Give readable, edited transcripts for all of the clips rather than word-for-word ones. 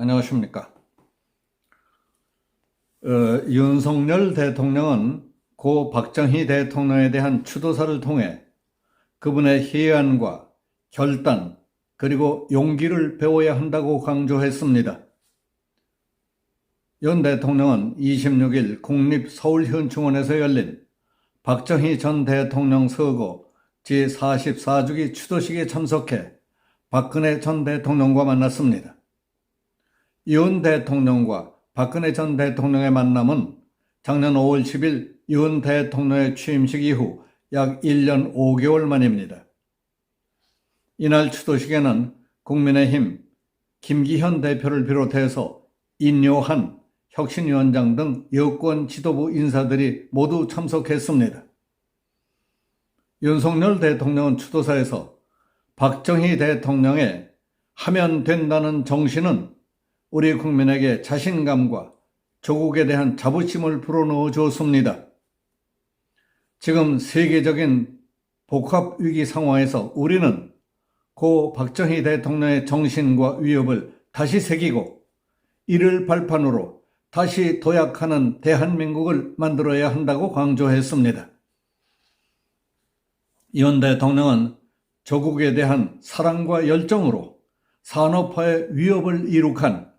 안녕하십니까. 윤석열 대통령은 고 박정희 대통령에 대한 추도사를 통해 그분의 해안과 결단 그리고 용기를 배워야 한다고 강조했습니다. 윤 대통령은 26일 국립서울현충원에서 열린 박정희 전 대통령 서거 제44주기 추도식에 참석해 박근혜 전 대통령과 만났습니다. 윤 대통령과 박근혜 전 대통령의 만남은 작년 5월 10일 윤 대통령의 취임식 이후 약 1년 5개월 만입니다. 이날 추도식에는 국민의힘 김기현 대표를 비롯해서 인요한 혁신위원장 등 여권 지도부 인사들이 모두 참석했습니다. 윤석열 대통령은 추도사에서 박정희 대통령의 하면 된다는 정신은 우리 국민에게 자신감과 조국에 대한 자부심을 불어넣어 주었습니다. 지금 세계적인 복합위기 상황에서 우리는 고 박정희 대통령의 정신과 위협을 다시 새기고 이를 발판으로 다시 도약하는 대한민국을 만들어야 한다고 강조했습니다. 윤 대통령은 조국에 대한 사랑과 열정으로 산업화의 위협을 이룩한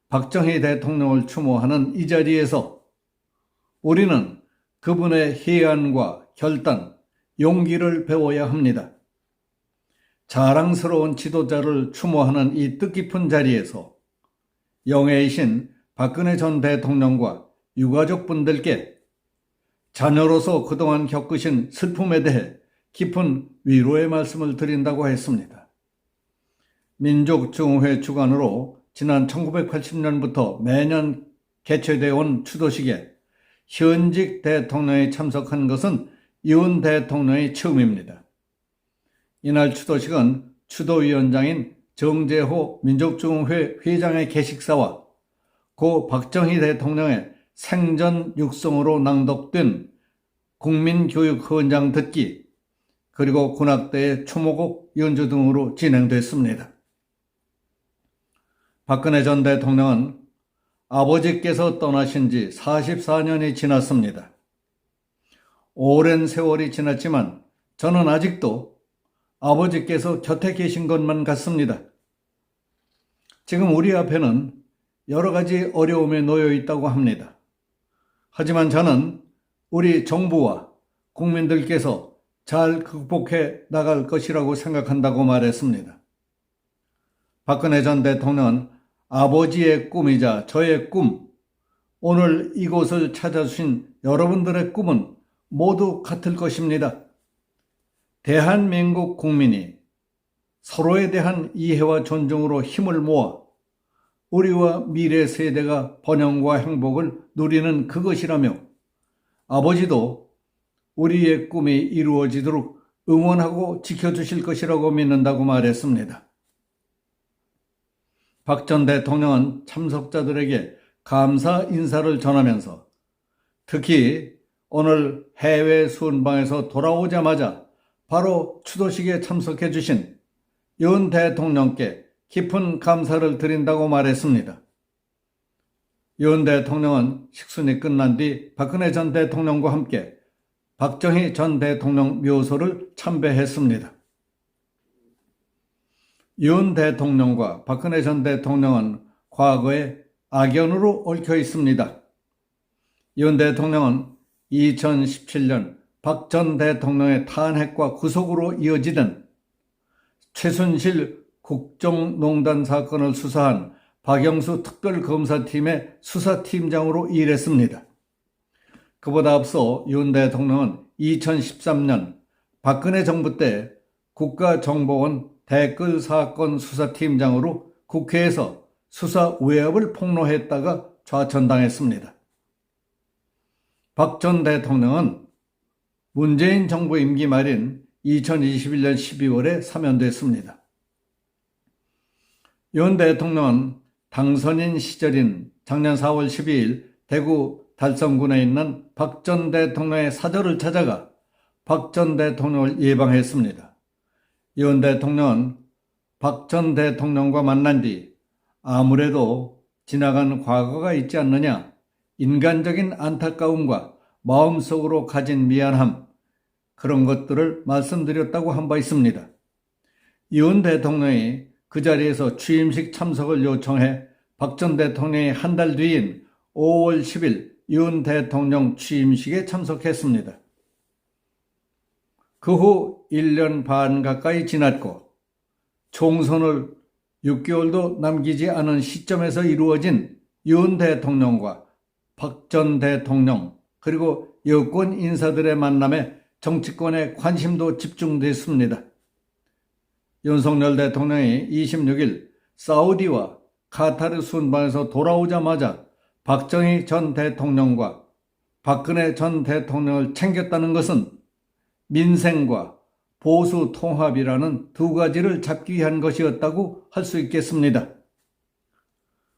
박정희 대통령을 추모하는 이 자리에서 우리는 그분의 해안과 결단, 용기를 배워야 합니다. 자랑스러운 지도자를 추모하는 이 뜻깊은 자리에서 영예이신 박근혜 전 대통령과 유가족분들께 자녀로서 그동안 겪으신 슬픔에 대해 깊은 위로의 말씀을 드린다고 했습니다. 민족중흥회 주관으로 지난 1980년부터 매년 개최되어 온 추도식에 현직 대통령이 참석한 것은 윤 대통령이 처음입니다. 이날 추도식은 추도위원장인 정재호 민족중흥회 회장의 개식사와 고 박정희 대통령의 생전 육성으로 낭독된 국민교육헌장 듣기 그리고 군악대의 추모곡 연주 등으로 진행됐습니다. 박근혜 전 대통령은 아버지께서 떠나신 지 44년이 지났습니다. 오랜 세월이 지났지만 저는 아직도 아버지께서 곁에 계신 것만 같습니다. 지금 우리 앞에는 여러 가지 어려움에 놓여 있다고 합니다. 하지만 저는 우리 정부와 국민들께서 잘 극복해 나갈 것이라고 생각한다고 말했습니다. 박근혜 전 대통령은 아버지의 꿈이자 저의 꿈, 오늘 이곳을 찾아주신 여러분들의 꿈은 모두 같을 것입니다. 대한민국 국민이 서로에 대한 이해와 존중으로 힘을 모아 우리와 미래 세대가 번영과 행복을 누리는 그것이라며 아버지도 우리의 꿈이 이루어지도록 응원하고 지켜주실 것이라고 믿는다고 말했습니다. 박 전 대통령은 참석자들에게 감사 인사를 전하면서 특히 오늘 해외 순방에서 돌아오자마자 바로 추도식에 참석해 주신 윤 대통령께 깊은 감사를 드린다고 말했습니다. 윤 대통령은 식순이 끝난 뒤 박근혜 전 대통령과 함께 박정희 전 대통령 묘소를 참배했습니다. 윤 대통령과 박근혜 전 대통령은 과거에 악연으로 얽혀 있습니다. 윤 대통령은 2017년 박 전 대통령의 탄핵과 구속으로 이어지던 최순실 국정농단 사건을 수사한 박영수 특별검사팀의 수사팀장으로 일했습니다. 그보다 앞서 윤 대통령은 2013년 박근혜 정부 때 국가정보원 댓글 사건 수사팀장으로 국회에서 수사 외압을 폭로했다가 좌천당했습니다. 박 전 대통령은 문재인 정부 임기 말인 2021년 12월에 사면됐습니다. 윤 대통령은 당선인 시절인 작년 4월 12일 대구 달성군에 있는 박 전 대통령의 사저를 찾아가 박 전 대통령을 예방했습니다. 윤 대통령은 박 전 대통령과 만난 뒤 아무래도 지나간 과거가 있지 않느냐, 인간적인 안타까움과 마음속으로 가진 미안함, 그런 것들을 말씀드렸다고 한 바 있습니다. 윤 대통령이 그 자리에서 취임식 참석을 요청해 박 전 대통령이 한 달 뒤인 5월 10일 윤 대통령 취임식에 참석했습니다. 그 후 1년 반 가까이 지났고 총선을 6개월도 남기지 않은 시점에서 이루어진 윤 대통령과 박 전 대통령 그리고 여권 인사들의 만남에 정치권의 관심도 집중됐습니다. 윤석열 대통령이 26일 사우디와 카타르 순방에서 돌아오자마자 박정희 전 대통령과 박근혜 전 대통령을 챙겼다는 것은 민생과 보수 통합이라는 두 가지를 잡기 위한 것이었다고 할 수 있겠습니다.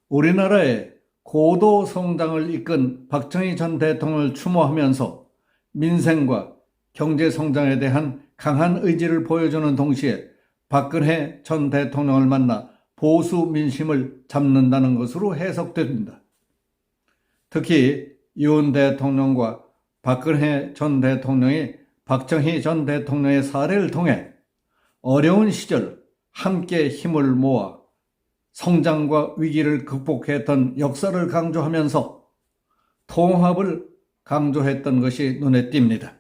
우리나라의 고도 성장을 이끈 박정희 전 대통령을 추모하면서 민생과 경제 성장에 대한 강한 의지를 보여주는 동시에 박근혜 전 대통령을 만나 보수 민심을 잡는다는 것으로 해석됩니다. 특히 윤 대통령과 박근혜 전 대통령이 박정희 전 대통령의 사례를 통해 어려운 시절 함께 힘을 모아 성장과 위기를 극복했던 역사를 강조하면서 통합을 강조했던 것이 눈에 띕니다.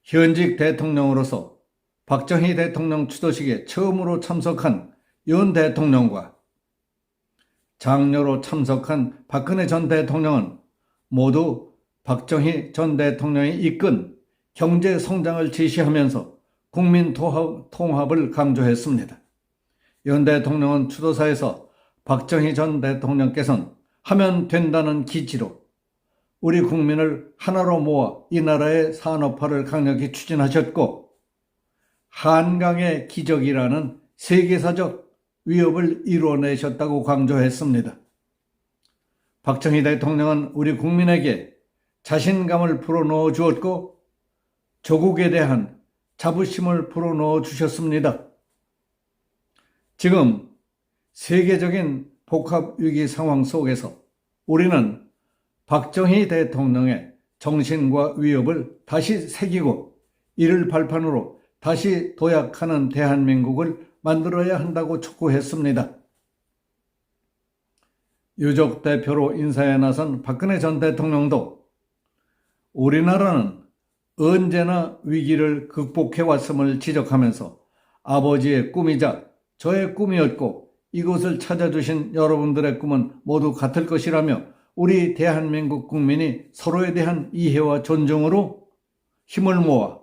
현직 대통령으로서 박정희 대통령 추도식에 처음으로 참석한 윤 대통령과 장녀로 참석한 박근혜 전 대통령은 모두 박정희 전 대통령이 이끈 경제 성장을 제시하면서 국민 통합을 강조했습니다. 윤 대통령은 추도사에서 박정희 전 대통령께서는 하면 된다는 기치로 우리 국민을 하나로 모아 이 나라의 산업화를 강력히 추진하셨고 한강의 기적이라는 세계사적 위협을 이뤄내셨다고 강조했습니다. 박정희 대통령은 우리 국민에게 자신감을 불어넣어 주었고 조국에 대한 자부심을 불어넣어 주셨습니다. 지금 세계적인 복합위기 상황 속에서 우리는 박정희 대통령의 정신과 위협을 다시 새기고 이를 발판으로 다시 도약하는 대한민국을 만들어야 한다고 촉구했습니다. 유족 대표로 인사에 나선 박근혜 전 대통령도 우리나라는 언제나 위기를 극복해 왔음을 지적하면서 아버지의 꿈이자 저의 꿈이었고 이곳을 찾아주신 여러분들의 꿈은 모두 같을 것이라며 우리 대한민국 국민이 서로에 대한 이해와 존중으로 힘을 모아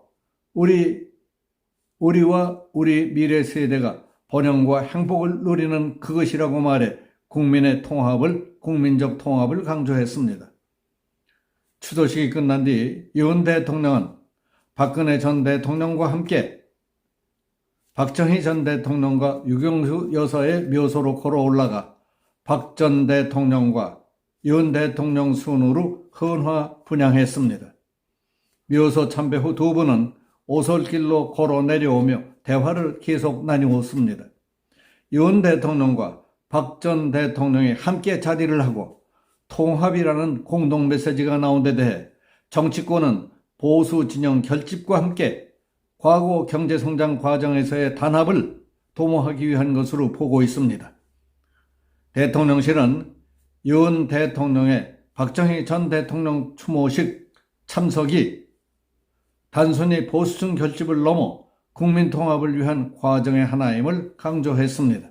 우리와 우리 미래 세대가 번영과 행복을 누리는 그것이라고 말해 국민적 통합을 강조했습니다. 추도식이 끝난 뒤 윤 대통령은 박근혜 전 대통령과 함께 박정희 전 대통령과 유경수 여사의 묘소로 걸어 올라가 박 전 대통령과 윤 대통령 순으로 헌화 분향했습니다. 묘소 참배 후 두 분은 오솔길로 걸어 내려오며 대화를 계속 나누었습니다. 윤 대통령과 박 전 대통령이 함께 자리를 하고 통합이라는 공동 메시지가 나온 데 대해 정치권은 보수 진영 결집과 함께 과거 경제성장 과정에서의 단합을 도모하기 위한 것으로 보고 있습니다. 대통령실은 윤 대통령의 박정희 전 대통령 추모식 참석이 단순히 보수층 결집을 넘어 국민 통합을 위한 과정의 하나임을 강조했습니다.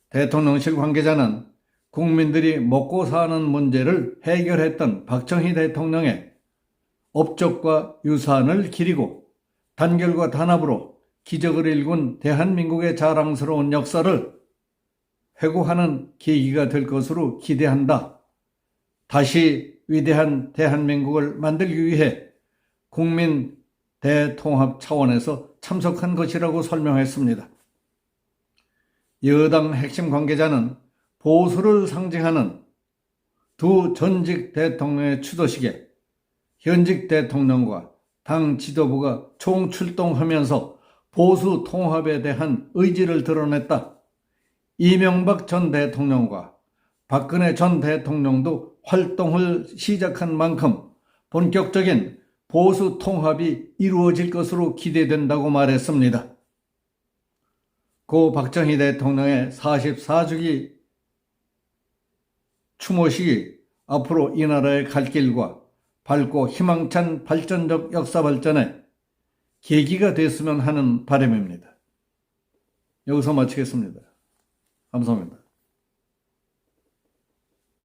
대통령실 관계자는 국민들이 먹고 사는 문제를 해결했던 박정희 대통령의 업적과 유산을 기리고 단결과 단합으로 기적을 일군 대한민국의 자랑스러운 역사를 회고하는 계기가 될 것으로 기대한다. 다시 위대한 대한민국을 만들기 위해 국민 대통합 차원에서 참석한 것이라고 설명했습니다. 여당 핵심 관계자는 보수를 상징하는 두 전직 대통령의 추도식에 현직 대통령과 당 지도부가 총출동하면서 보수 통합에 대한 의지를 드러냈다. 이명박 전 대통령과 박근혜 전 대통령도 활동을 시작한 만큼 본격적인 보수 통합이 이루어질 것으로 기대된다고 말했습니다. 고 박정희 대통령의 44주기 추모식이 앞으로 이 나라의 갈 길과 밝고 희망찬 발전적 역사 발전에 계기가 됐으면 하는 바람입니다. 여기서 마치겠습니다. 감사합니다.